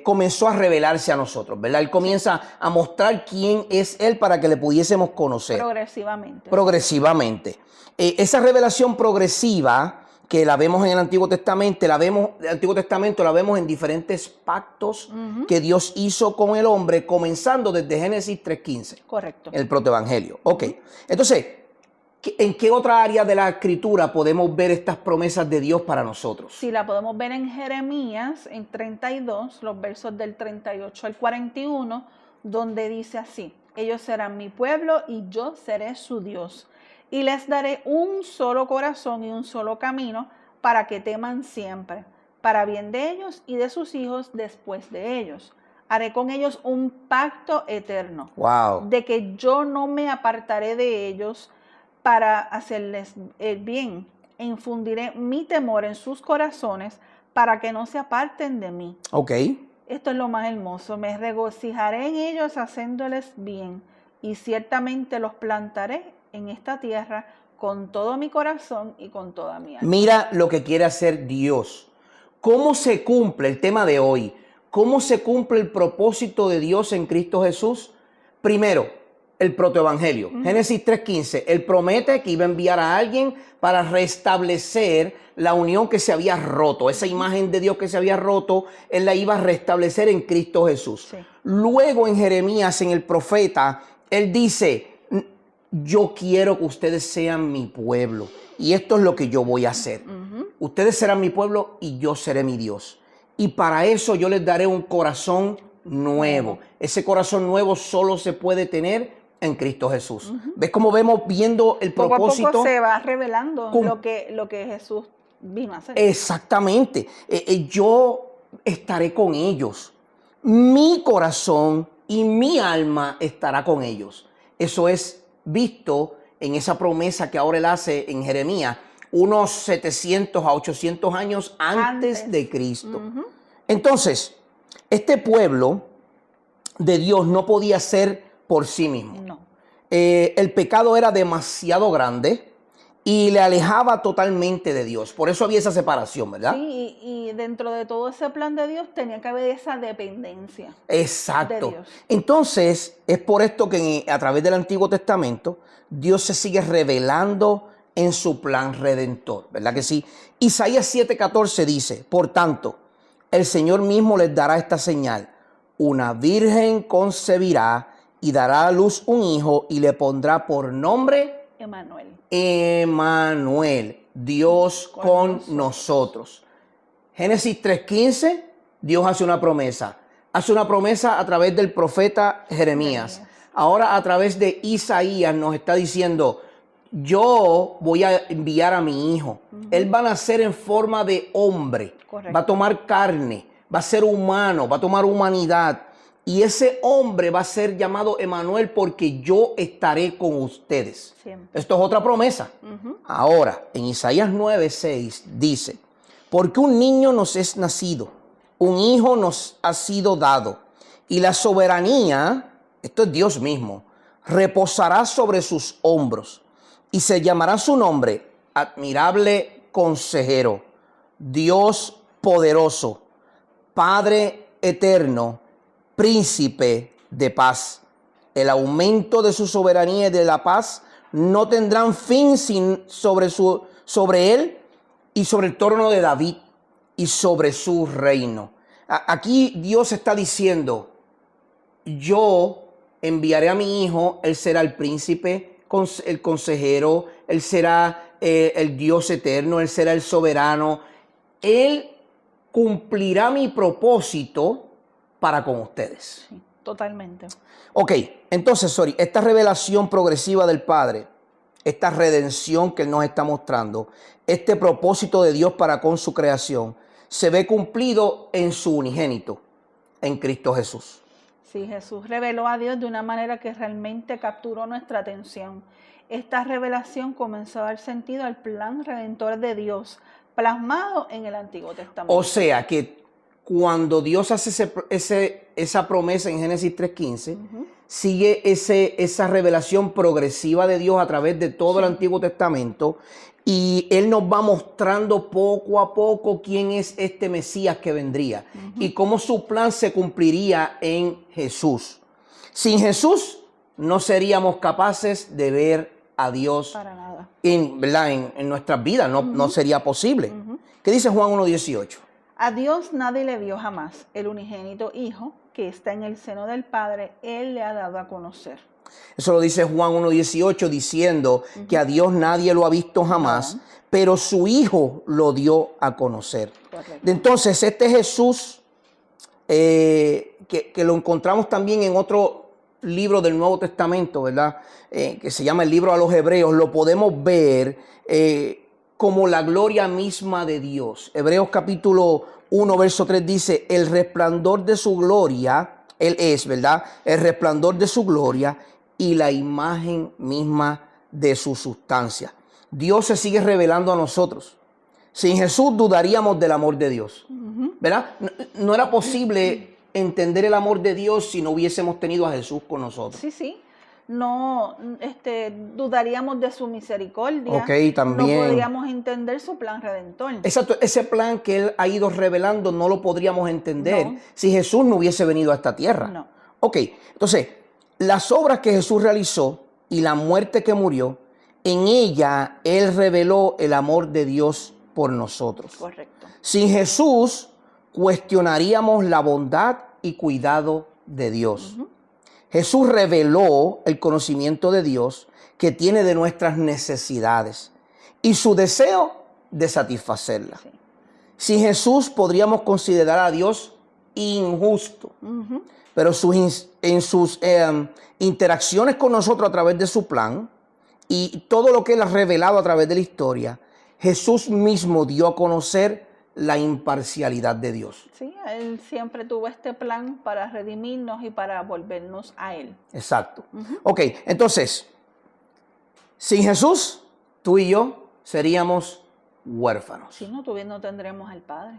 comenzó a revelarse a nosotros, ¿verdad? Él comienza a mostrar quién es Él para que le pudiésemos conocer. Progresivamente. Esa revelación progresiva que la vemos en el Antiguo Testamento, la vemos en diferentes pactos que Dios hizo con el hombre, comenzando desde Génesis 3:15. Correcto. El protoevangelio. Ok. Entonces, ¿en qué otra área de la Escritura podemos ver estas promesas de Dios para nosotros? Sí, la podemos ver en Jeremías, en 32, los versos del 38 al 41, donde dice así: ellos serán mi pueblo y yo seré su Dios. Y les daré un solo corazón y un solo camino para que teman siempre, para bien de ellos y de sus hijos después de ellos. Haré con ellos un pacto eterno, de que yo no me apartaré de ellos para hacerles el bien. E infundiré mi temor en sus corazones para que no se aparten de mí. Ok. Esto es lo más hermoso. Me regocijaré en ellos haciéndoles bien y ciertamente los plantaré en esta tierra con todo mi corazón y con toda mi alma. Mira lo que quiere hacer Dios. ¿Cómo se cumple el tema de hoy? ¿Cómo se cumple el propósito de Dios en Cristo Jesús? Primero, el protoevangelio. Génesis 3:15. Él promete que iba a enviar a alguien para restablecer la unión que se había roto. Esa imagen de Dios que se había roto, Él la iba a restablecer en Cristo Jesús. Sí. Luego en Jeremías, en el profeta, Él dice: yo quiero que ustedes sean mi pueblo y esto es lo que yo voy a hacer. Ustedes serán mi pueblo y yo seré mi Dios. Y para eso yo les daré un corazón nuevo. Ese corazón nuevo solo se puede tener en Cristo Jesús. ¿Ves cómo vemos viendo el propósito? Poco a poco se va revelando lo que Jesús vino a hacer. Exactamente. Yo estaré con ellos. Mi corazón y mi alma estará con ellos. Eso es visto en esa promesa que ahora Él hace en Jeremías, unos 700 a 800 años antes de Cristo. Entonces, este pueblo de Dios no podía ser por sí mismo. No. El pecado era demasiado grande y le alejaba totalmente de Dios. Por eso había esa separación, ¿verdad? Sí, y dentro de todo ese plan de Dios tenía que haber esa dependencia. Exacto. De Dios. Entonces, es por esto que a través del Antiguo Testamento, Dios se sigue revelando en su plan redentor, ¿verdad que sí? Isaías 7:14 dice: por tanto, el Señor mismo les dará esta señal: una virgen concebirá y dará a luz un hijo y le pondrá por nombre Emmanuel, Dios con nosotros. Génesis 3:15, Dios hace una promesa. Hace una promesa a través del profeta Jeremías. Ahora a través de Isaías nos está diciendo: yo voy a enviar a mi hijo. Él va a nacer en forma de hombre. Correcto. Va a tomar carne, va a ser humano, va a tomar humanidad. Y ese hombre va a ser llamado Emmanuel porque yo estaré con ustedes. Siempre. Esto es otra promesa. Ahora, en Isaías 9:6 dice: porque un niño nos es nacido, un hijo nos ha sido dado, y la soberanía, esto es Dios mismo, reposará sobre sus hombros, y se llamará su nombre Admirable Consejero, Dios Poderoso, Padre Eterno, Príncipe de Paz. El aumento de su soberanía y de la paz no tendrán fin sobre él y sobre el trono de David y sobre su reino. Aquí Dios está diciendo, yo enviaré a mi hijo, él será el príncipe, el consejero, él será el Dios eterno, él será el soberano. Él cumplirá mi propósito para con ustedes. Sí, totalmente. Ok, entonces, esta revelación progresiva del Padre, esta redención que Él nos está mostrando, este propósito de Dios para con su creación, se ve cumplido en su unigénito, en Cristo Jesús. Sí, Jesús reveló a Dios de una manera que realmente capturó nuestra atención. Esta revelación comenzó a dar sentido al plan redentor de Dios, plasmado en el Antiguo Testamento. O sea que cuando Dios hace esa promesa en Génesis 3:15, sigue esa revelación progresiva de Dios a través de todo el Antiguo Testamento, y Él nos va mostrando poco a poco quién es este Mesías que vendría y cómo su plan se cumpliría en Jesús. Sin Jesús no seríamos capaces de ver a Dios Para nada. en nuestras vidas, no sería posible. ¿Qué dice Juan 1:18? A Dios nadie le vio jamás. El unigénito Hijo, que está en el seno del Padre, Él le ha dado a conocer. Eso lo dice Juan 1:18, diciendo que a Dios nadie lo ha visto jamás, pero su Hijo lo dio a conocer. Correcto. Entonces, este Jesús, que lo encontramos también en otro libro del Nuevo Testamento, ¿verdad? Que se llama el libro a los Hebreos, lo podemos ver como la gloria misma de Dios. Hebreos capítulo 1, verso 3 dice, el resplandor de su gloria, Él es, ¿verdad? El resplandor de su gloria y la imagen misma de su sustancia. Dios se sigue revelando a nosotros. Sin Jesús dudaríamos del amor de Dios, ¿verdad? No era posible entender el amor de Dios si no hubiésemos tenido a Jesús con nosotros. Sí. No dudaríamos de su misericordia. Ok, también. No podríamos entender su plan redentor. Exacto, ese plan que Él ha ido revelando no lo podríamos entender No. si Jesús no hubiese venido a esta tierra. No. Ok, entonces, las obras que Jesús realizó y la muerte que murió, en ella Él reveló el amor de Dios por nosotros. Correcto. Sin Jesús, cuestionaríamos la bondad y cuidado de Dios. Jesús reveló el conocimiento de Dios que tiene de nuestras necesidades y su deseo de satisfacerlas. Sí. Sin Jesús podríamos considerar a Dios injusto, pero en sus interacciones con nosotros a través de su plan y todo lo que Él ha revelado a través de la historia, Jesús mismo dio a conocer la imparcialidad de Dios. Sí, Él siempre tuvo este plan para redimirnos y para volvernos a Él. Exacto. Ok, entonces, sin Jesús, tú y yo seríamos huérfanos. Si no, no tendremos al Padre.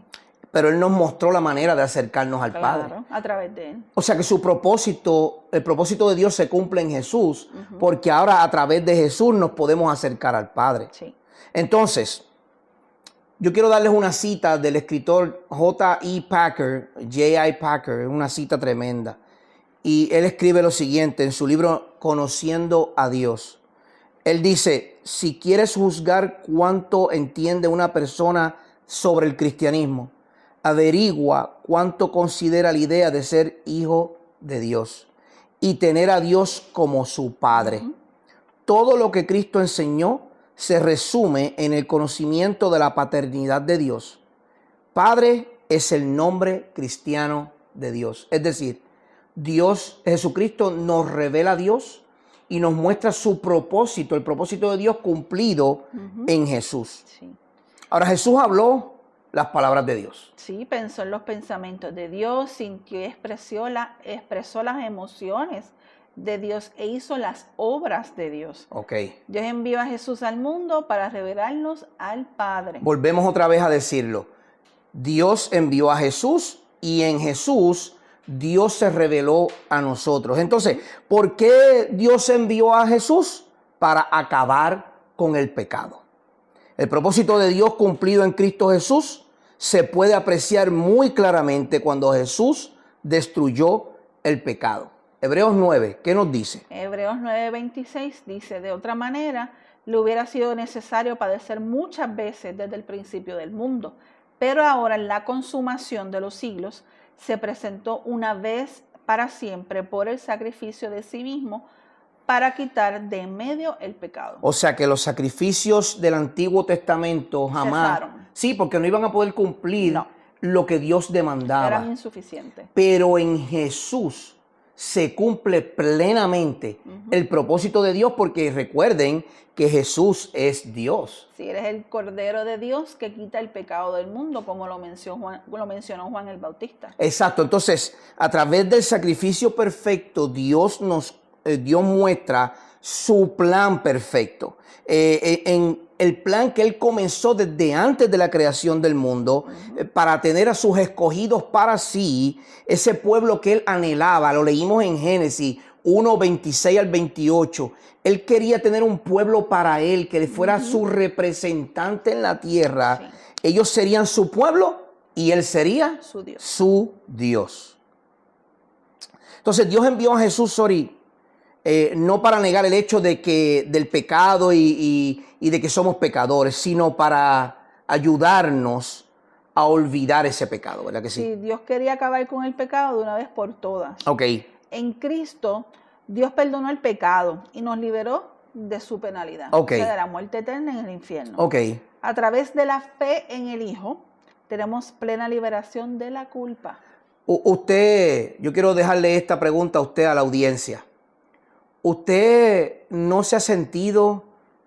Pero Él nos mostró la manera de acercarnos al Padre. Claro, a través de Él. O sea que el propósito de Dios se cumple en Jesús, porque ahora a través de Jesús nos podemos acercar al Padre. Sí. Entonces, yo quiero darles una cita del escritor J.I. Packer, una cita tremenda. Y él escribe lo siguiente en su libro Conociendo a Dios. Él dice, si quieres juzgar cuánto entiende una persona sobre el cristianismo, averigua cuánto considera la idea de ser hijo de Dios y tener a Dios como su Padre. Todo lo que Cristo enseñó se resume en el conocimiento de la paternidad de Dios. Padre es el nombre cristiano de Dios. Es decir, Jesucristo nos revela a Dios y nos muestra su propósito, el propósito de Dios cumplido en Jesús. Sí. Ahora, Jesús habló las palabras de Dios. Sí, pensó en los pensamientos de Dios, sintió y expresó las emociones de Dios e hizo las obras de Dios. Ok. Dios envió a Jesús al mundo para revelarnos al Padre. Volvemos otra vez a decirlo. Dios envió a Jesús y en Jesús Dios se reveló a nosotros. Entonces, ¿por qué Dios envió a Jesús? Para acabar con el pecado. El propósito de Dios cumplido en Cristo Jesús se puede apreciar muy claramente cuando Jesús destruyó el pecado. Hebreos 9, ¿qué nos dice? Hebreos 9:26 dice, de otra manera, le hubiera sido necesario padecer muchas veces desde el principio del mundo, pero ahora en la consumación de los siglos se presentó una vez para siempre por el sacrificio de sí mismo para quitar de en medio el pecado. O sea que los sacrificios del Antiguo Testamento jamás... Cesaron. Sí, porque no iban a poder cumplir No. lo que Dios demandaba. Eran insuficientes. Pero en Jesús se cumple plenamente el propósito de Dios, porque recuerden que Jesús es Dios. Si eres el Cordero de Dios que quita el pecado del mundo, como lo mencionó Juan el Bautista. Exacto. Entonces, a través del sacrificio perfecto, Dios muestra su plan perfecto. En el plan que Él comenzó desde antes de la creación del mundo, para tener a sus escogidos para sí, ese pueblo que Él anhelaba, lo leímos en Génesis 1, 26 al 28. Él quería tener un pueblo para Él, que fuera su representante en la tierra. Sí. Ellos serían su pueblo y Él sería Su Dios. su Dios. Entonces Dios envió a Jesús, no para negar el hecho del pecado y de que somos pecadores, sino para ayudarnos a olvidar ese pecado, ¿verdad que sí? Sí, Dios quería acabar con el pecado de una vez por todas. Ok, En Cristo, Dios perdonó el pecado y nos liberó de su penalidad, Ok. o sea, de la muerte eterna en el infierno. ok. A través de la fe en el Hijo, tenemos plena liberación de la culpa. Yo quiero dejarle esta pregunta a usted, a la audiencia. ¿Usted no se ha sentido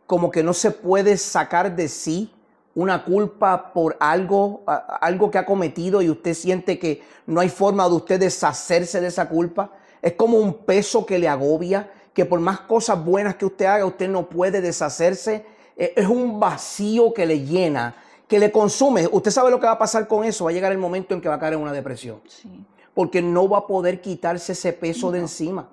como que no se puede sacar de sí una culpa por algo que ha cometido y usted siente que no hay forma de usted deshacerse de esa culpa? Es como un peso que le agobia, que por más cosas buenas que usted haga, usted no puede deshacerse. Es un vacío que le llena, que le consume. Usted sabe lo que va a pasar con eso. Va a llegar el momento en que va a caer en una depresión. Sí. Porque no va a poder quitarse ese peso de encima.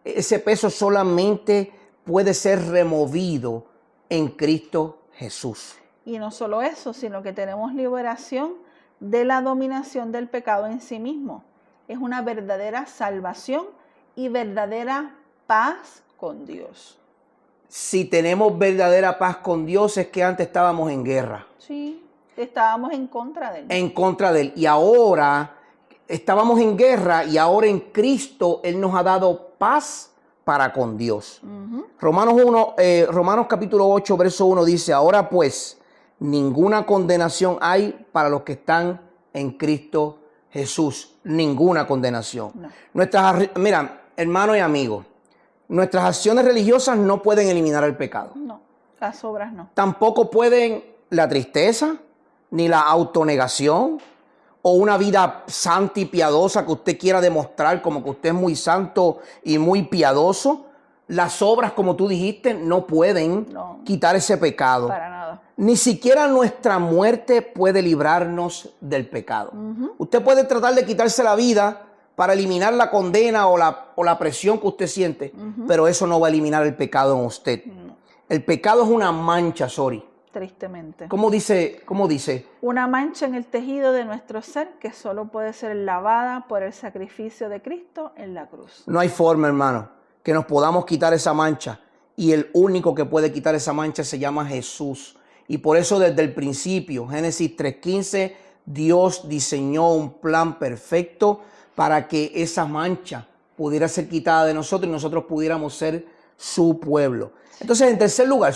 Ese peso solamente puede ser removido en Cristo Jesús. Y no solo eso, sino que tenemos liberación de la dominación del pecado en sí mismo. Es una verdadera salvación y verdadera paz con Dios. Si tenemos verdadera paz con Dios, es que antes estábamos en guerra. Sí, estábamos en contra de Él. En contra de Él. Y ahora estábamos en guerra y ahora en Cristo Él nos ha dado paz para con Dios. Romanos capítulo 8, verso 1 dice, ahora pues, ninguna condenación hay para los que están en Cristo Jesús. Ninguna condenación. No. Mira, hermano y amigo, nuestras acciones religiosas no pueden eliminar el pecado. No, las obras no. Tampoco pueden la tristeza, ni la autonegación, o una vida santa y piadosa que usted quiera demostrar como que usted es muy santo y muy piadoso. Las obras, como tú dijiste, no pueden quitar ese pecado. Para nada. Ni siquiera nuestra muerte puede librarnos del pecado. Usted puede tratar de quitarse la vida para eliminar la condena o la presión que usted siente, pero eso no va a eliminar el pecado en usted. No. El pecado es una mancha, Tristemente. ¿Cómo dice? Una mancha en el tejido de nuestro ser que solo puede ser lavada por el sacrificio de Cristo en la cruz. No hay forma, hermano, que nos podamos quitar esa mancha. Y el único que puede quitar esa mancha se llama Jesús. Y por eso desde el principio, Génesis 3:15, Dios diseñó un plan perfecto para que esa mancha pudiera ser quitada de nosotros y nosotros pudiéramos ser su pueblo. Entonces, en tercer lugar,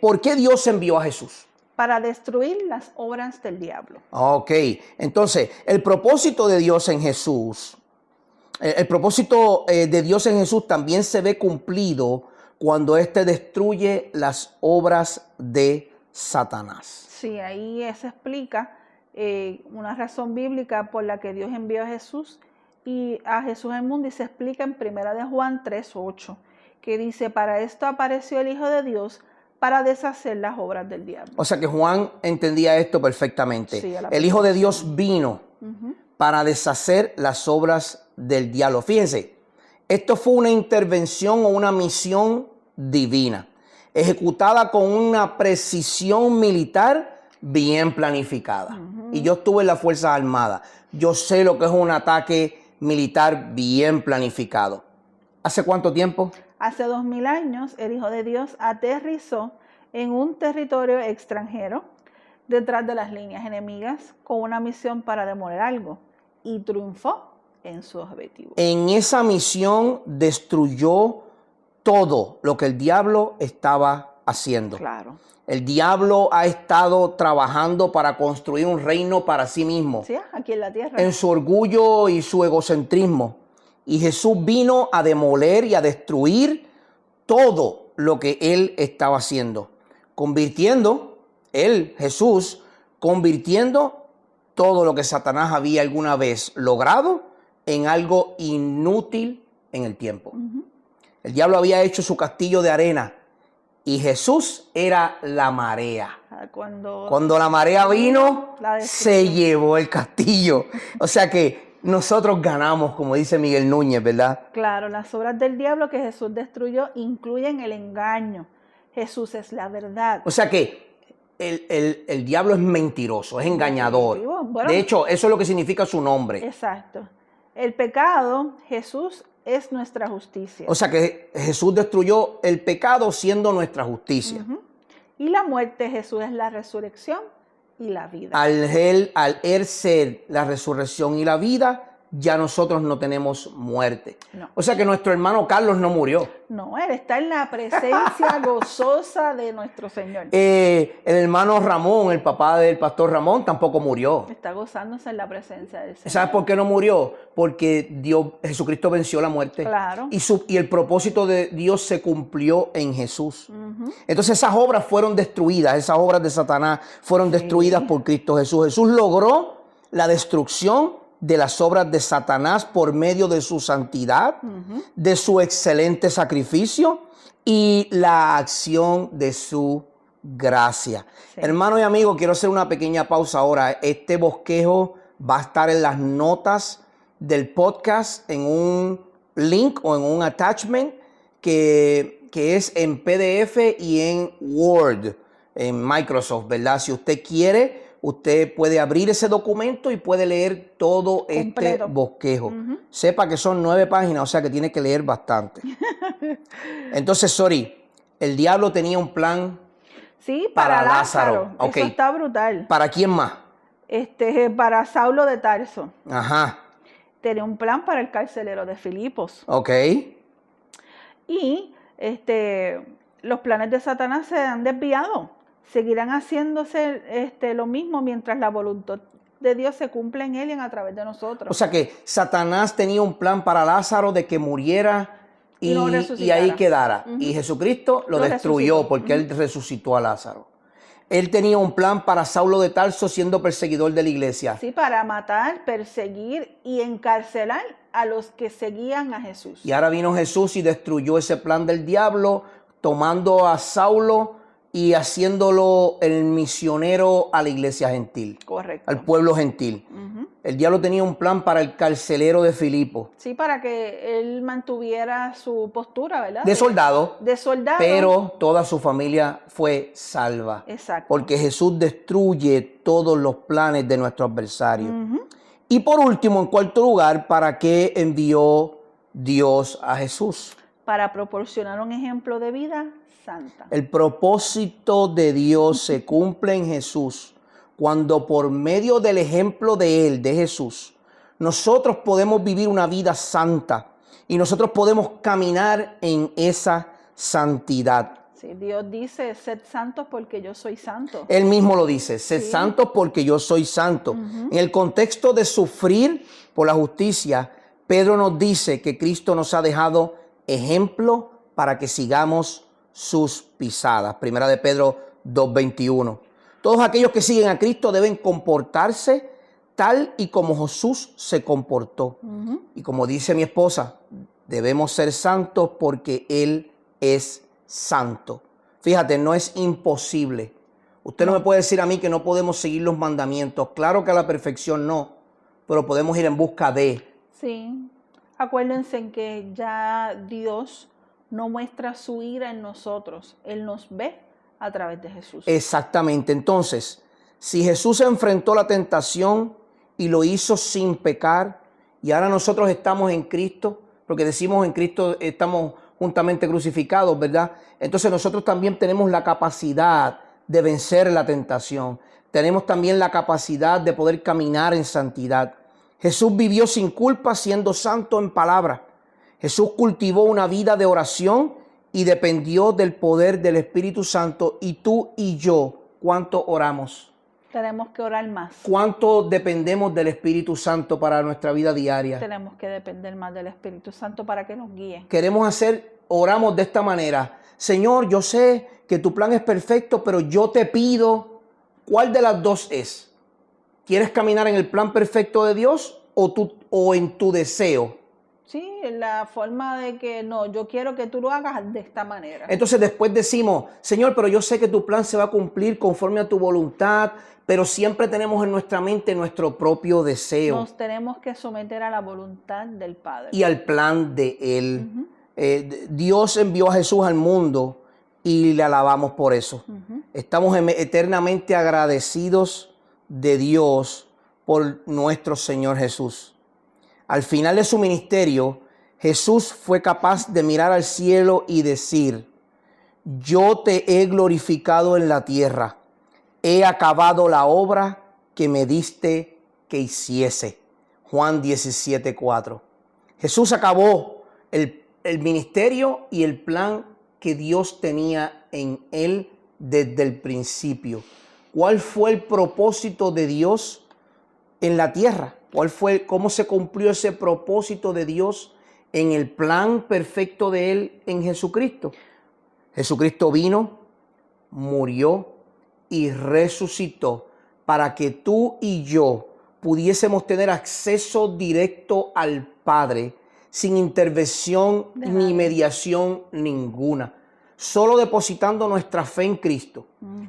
¿por qué Dios envió a Jesús? Para destruir las obras del diablo. Ok, entonces el propósito de Dios en Jesús, también se ve cumplido cuando éste destruye las obras de Satanás. Sí, ahí se explica una razón bíblica por la que Dios envió a Jesús al mundo y se explica en 1 de Juan 3:8, que dice, para esto apareció el Hijo de Dios, para deshacer las obras del diablo. O sea que Juan entendía esto perfectamente. Sí, el Hijo de Dios vino para deshacer las obras del diablo. Fíjense, esto fue una intervención o una misión divina, ejecutada con una precisión militar bien planificada. Y yo estuve en las Fuerzas Armadas. Yo sé lo que es un ataque militar bien planificado. ¿Hace cuánto tiempo? Hace 2000 años, el Hijo de Dios aterrizó en un territorio extranjero, detrás de las líneas enemigas, con una misión para demoler algo, y triunfó en su objetivo. En esa misión destruyó todo lo que el diablo estaba haciendo. Claro. El diablo ha estado trabajando para construir un reino para sí mismo, Sí, aquí en la tierra. en su orgullo y su egocentrismo. Y Jesús vino a demoler y a destruir todo lo que él estaba haciendo, Jesús, convirtiendo todo lo que Satanás había alguna vez logrado en algo inútil en el tiempo. El diablo había hecho su castillo de arena y Jesús era la marea. Cuando la marea vino, se llevó el castillo. O sea que nosotros ganamos, como dice Miguel Núñez, ¿verdad? Claro, las obras del diablo que Jesús destruyó incluyen el engaño. Jesús es la verdad. O sea que el diablo es mentiroso, es engañador. Bueno, de hecho, eso es lo que significa su nombre. Exacto. El pecado, Jesús es nuestra justicia. O sea que Jesús destruyó el pecado siendo nuestra justicia. Y la muerte, Jesús es la resurrección y la vida. Al él ser la resurrección y la vida, ya nosotros no tenemos muerte. No. O sea que nuestro hermano Carlos no murió. No, él está en la presencia gozosa de nuestro Señor. El hermano Ramón, el papá del pastor Ramón, tampoco murió. Está gozándose en la presencia del Señor. ¿Sabes por qué no murió? Porque Jesucristo venció la muerte. Claro. Y el propósito de Dios se cumplió en Jesús. Entonces esas obras fueron destruidas, esas obras de Satanás fueron destruidas por Cristo Jesús. Jesús logró la destrucción de las obras de Satanás por medio de su santidad, de su excelente sacrificio y la acción de su gracia. Sí. Hermano y amigo, quiero hacer una pequeña pausa ahora. Este bosquejo va a estar en las notas del podcast en un link o en un attachment que es en PDF y en Word, en Microsoft, ¿verdad? Si usted quiere, usted puede abrir ese documento y puede leer todo este bosquejo. Sepa que son 9 páginas, o sea que tiene que leer bastante. Entonces, el diablo tenía un plan para Lázaro. Okay. Eso está brutal. ¿Para quién más? Para Saulo de Tarso. Ajá. Tenía un plan para el carcelero de Filipos. Ok. Y los planes de Satanás se han desviado. Seguirán haciéndose lo mismo mientras la voluntad de Dios se cumple en él y a través de nosotros. O sea que Satanás tenía un plan para Lázaro de que muriera y ahí quedara. Y Jesucristo lo destruyó resucitó. Porque él resucitó a Lázaro. Él tenía un plan para Saulo de Tarso siendo perseguidor de la iglesia. Sí, para matar, perseguir y encarcelar a los que seguían a Jesús. Y ahora vino Jesús y destruyó ese plan del diablo, tomando a Saulo y haciéndolo el misionero a la iglesia gentil. Correcto. Al pueblo gentil. El diablo tenía un plan para el carcelero de Filipo. Sí, para que él mantuviera su postura, ¿verdad? De soldado. De soldado. Pero toda su familia fue salva. Exacto. Porque Jesús destruye todos los planes de nuestro adversario. Y por último, en cuarto lugar, ¿para qué envió Dios a Jesús? Para proporcionar un ejemplo de vida santa. El propósito de Dios se cumple en Jesús cuando por medio del ejemplo de Él, de Jesús, nosotros podemos vivir una vida santa y nosotros podemos caminar en esa santidad. Sí, Dios dice, sed santos porque yo soy santo. Él mismo lo dice, sed santos porque yo soy santo. En el contexto de sufrir por la justicia, Pedro nos dice que Cristo nos ha dejado ejemplo para que sigamos sus pisadas. Primera de Pedro 2:21. Todos aquellos que siguen a Cristo deben comportarse tal y como Jesús se comportó. Y como dice mi esposa, debemos ser santos porque Él es santo. Fíjate, no es imposible. Usted no me puede decir a mí que no podemos seguir los mandamientos. Claro que a la perfección no, pero podemos ir en busca de. Sí, acuérdense en que ya Dios no muestra su ira en nosotros. Él nos ve a través de Jesús. Exactamente. Entonces, si Jesús enfrentó la tentación y lo hizo sin pecar, y ahora nosotros estamos en Cristo, porque decimos en Cristo estamos juntamente crucificados, ¿verdad? Entonces nosotros también tenemos la capacidad de vencer la tentación. Tenemos también la capacidad de poder caminar en santidad. Jesús vivió sin culpa siendo santo en palabra. Jesús cultivó una vida de oración y dependió del poder del Espíritu Santo. Y tú y yo, ¿cuánto oramos? Tenemos que orar más. ¿Cuánto dependemos del Espíritu Santo para nuestra vida diaria? Tenemos que depender más del Espíritu Santo para que nos guíe. Oramos de esta manera. Señor, yo sé que tu plan es perfecto, pero yo te pido, ¿cuál de las dos es? ¿Quieres caminar en el plan perfecto de Dios o en tu deseo? Sí, la forma de que no, yo quiero que tú lo hagas de esta manera. Entonces después decimos, Señor, pero yo sé que tu plan se va a cumplir conforme a tu voluntad, pero siempre tenemos en nuestra mente nuestro propio deseo. Nos tenemos que someter a la voluntad del Padre. Y al plan de Él. Dios envió a Jesús al mundo y le alabamos por eso. Estamos eternamente agradecidos de Dios por nuestro Señor Jesús. Al final de su ministerio, Jesús fue capaz de mirar al cielo y decir, yo te he glorificado en la tierra, he acabado la obra que me diste que hiciese. Juan 17:4. Jesús acabó el ministerio y el plan que Dios tenía en él desde el principio. ¿Cuál fue el propósito de Dios en la tierra? ¿Cómo se cumplió ese propósito de Dios en el plan perfecto de Él en Jesucristo? Jesucristo vino, murió y resucitó para que tú y yo pudiésemos tener acceso directo al Padre sin intervención ni mediación ninguna. Solo depositando nuestra fe en Cristo,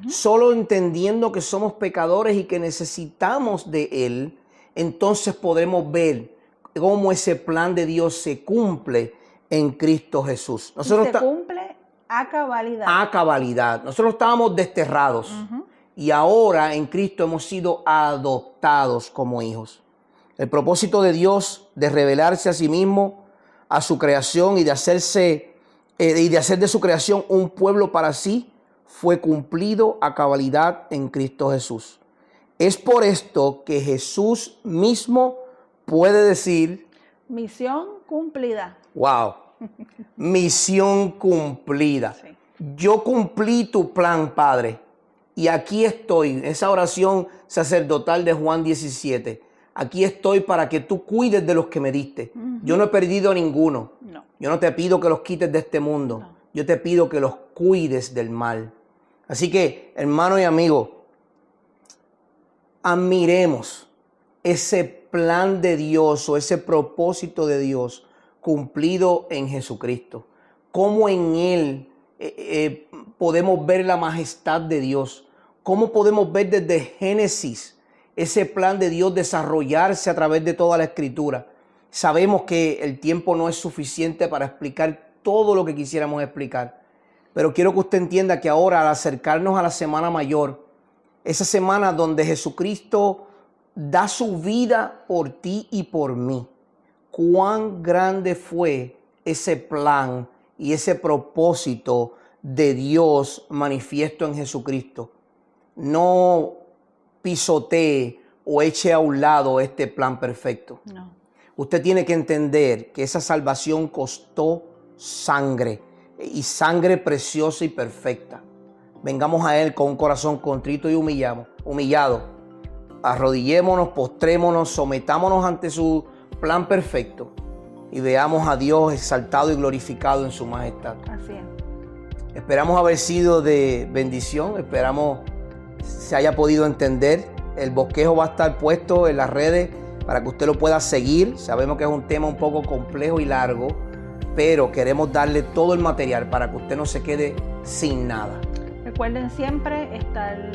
solo entendiendo que somos pecadores y que necesitamos de Él, entonces podremos ver cómo ese plan de Dios se cumple en Cristo Jesús. Se cumple a cabalidad. A cabalidad. Nosotros estábamos desterrados y ahora en Cristo hemos sido adoptados como hijos. El propósito de Dios de revelarse a sí mismo, a su creación y de hacer de su creación un pueblo para sí fue cumplido a cabalidad en Cristo Jesús. Es por esto que Jesús mismo puede decir, misión cumplida. Wow, misión cumplida. Sí. Yo cumplí tu plan, Padre, y aquí estoy, esa oración sacerdotal de Juan 17. Aquí estoy para que tú cuides de los que me diste. Yo no he perdido a ninguno. No. Yo no te pido que los quites de este mundo. No. Yo te pido que los cuides del mal. Así que, hermano y amigo, admiremos ese plan de Dios o ese propósito de Dios cumplido en Jesucristo. Cómo en Él podemos ver la majestad de Dios. Cómo podemos ver desde Génesis ese plan de Dios desarrollarse a través de toda la Escritura. Sabemos que el tiempo no es suficiente para explicar todo lo que quisiéramos explicar. Pero quiero que usted entienda que ahora, al acercarnos a la Semana Mayor, esa semana donde Jesucristo da su vida por ti y por mí, cuán grande fue ese plan y ese propósito de Dios manifiesto en Jesucristo. No pisotee o eche a un lado este plan perfecto. No. Usted tiene que entender que esa salvación costó sangre, y sangre preciosa y perfecta. Vengamos a Él con un corazón contrito y humillado. Arrodillémonos, postrémonos, sometámonos ante su plan perfecto y veamos a Dios exaltado y glorificado en su majestad. Así es. Esperamos haber sido de bendición, esperamos se haya podido entender. El bosquejo va a estar puesto en las redes para que usted lo pueda seguir. Sabemos que es un tema un poco complejo y largo, pero queremos darle todo el material para que usted no se quede sin nada. Recuerden siempre estar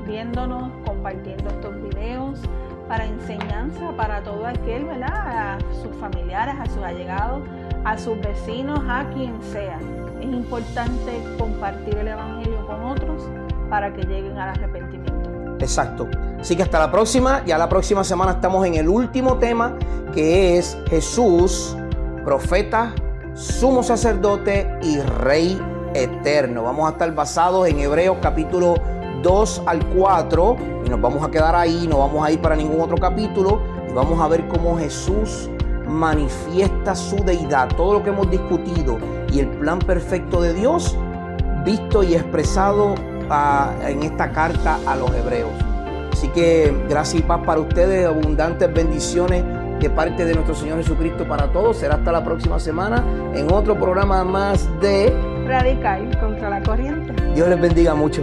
viéndonos, compartiendo estos videos para enseñanza para todo aquel, ¿verdad? A sus familiares, a sus allegados, a sus vecinos, a quien sea. Es importante compartir el Evangelio con otros para que lleguen al arrepentimiento. Exacto. Así que hasta la próxima. Ya la próxima semana estamos en el último tema, que es Jesús, profeta, sumo sacerdote y rey eterno. Vamos a estar basados en Hebreos capítulo 2 al 4 y nos vamos a quedar ahí, no vamos a ir para ningún otro capítulo y vamos a ver cómo Jesús manifiesta su deidad, todo lo que hemos discutido y el plan perfecto de Dios visto y expresado en esta carta a los hebreos. Así que gracias y paz para ustedes, abundantes bendiciones de parte de nuestro Señor Jesucristo para todos. Será hasta la próxima semana en otro programa más de Radical contra la corriente. Dios les bendiga mucho.